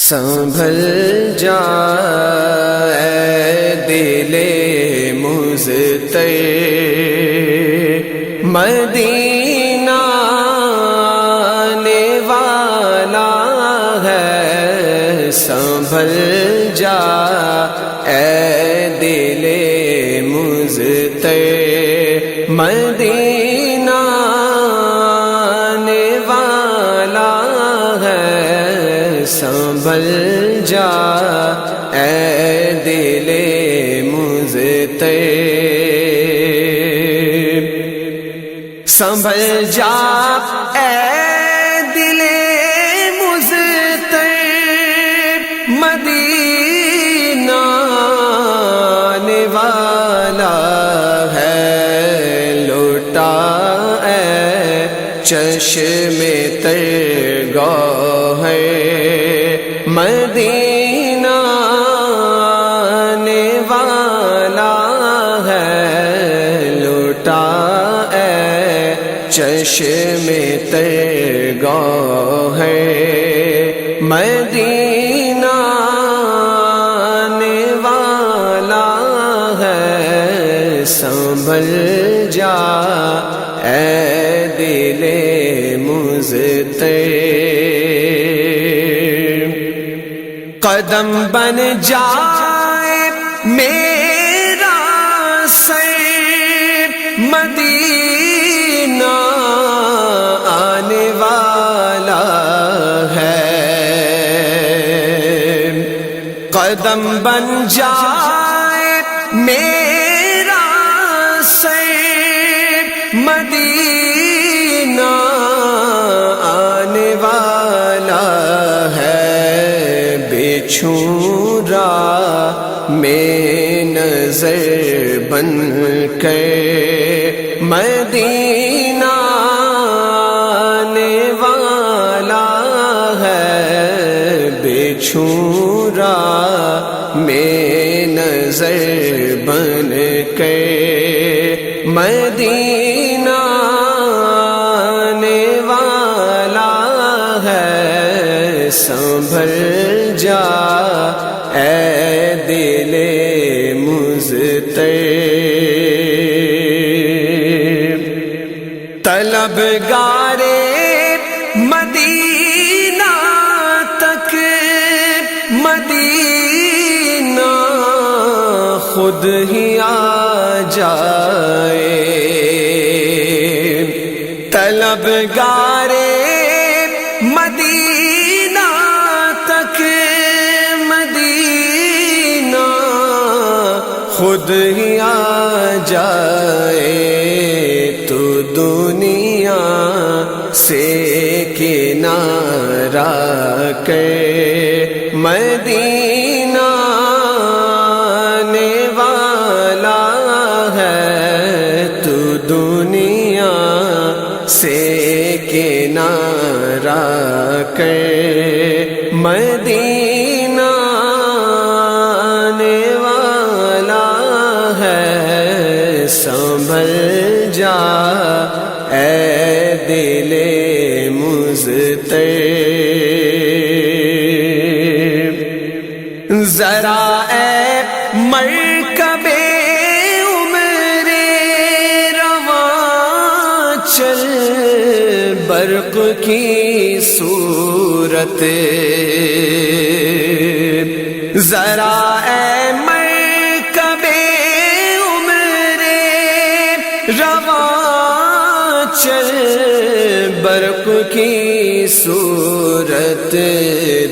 سنبھل جا اے دل مضطر، مدینہ آنے والا ہے۔ سنبھل جا اے دل مضطر، مدینہ آنے والا ہے۔ سنبھل جا اے دل مضطر، سنبھل جا اے دل مضطر، مدینہ آنے والا ہے۔ لوٹا اے چشم تر گوہر، مدینہ آنے والا ہے۔ لوٹا اے چشم تر گوہر، مدینہ آنے والا ہے۔ سنبھل جا اے دل مضطر، قدم بن جائے میرا سر، مدینہ آنے والا ہے۔ قدم بن جائے میرا سر، مدینہ آنے والا ہے۔ چھورا میں نظر بن کے مدینہ آنے والا ہے۔ بچھورا میں نظر بن کے مدینہ آنے والا ہے۔ سنبھل جا اے دل مضطر، طلبگار مدینہ تک مدینہ خود ہی آ جائے۔ طلبگار مدینہ تک مدینہ خود ہی آ جائے۔ تو دنیا سے کنارہ کر مدینہ آنے والا ہے۔ تو دنیا سے کنارہ کر مدینہ آنے والا ہے۔ سنبھل جا اے دل مضطر، ذرا اے مرکب عمر رواں چل، برق کی صورت، ذرا اے مرکب عمر رواں چل، برق کی صورت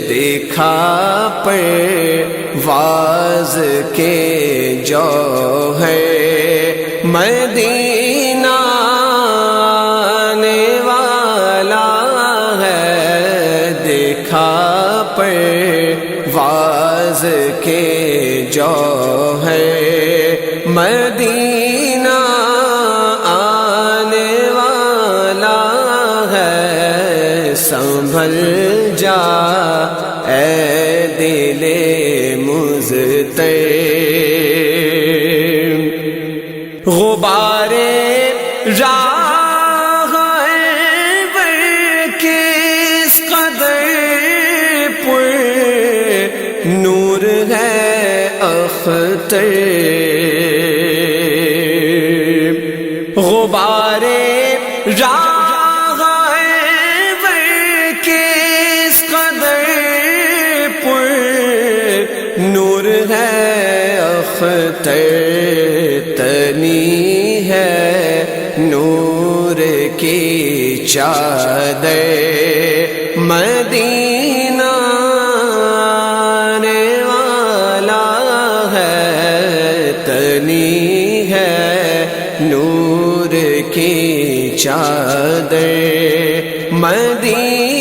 دیکھا پرواز کے جوہر، مدینہ آنے والا ہے۔ دیکھا پرواز کے جوہر، مدینہ آنے والا ہے۔ سنبھل جا اے دل مضطر، غبار راہ کس قدر پر اختر غبارے راہ کے اس قدر پر نور ہے اختر تنی ہے نور کی چادر مدینہ آنے والا ہے تنی ہے نور کی چادر مدینہ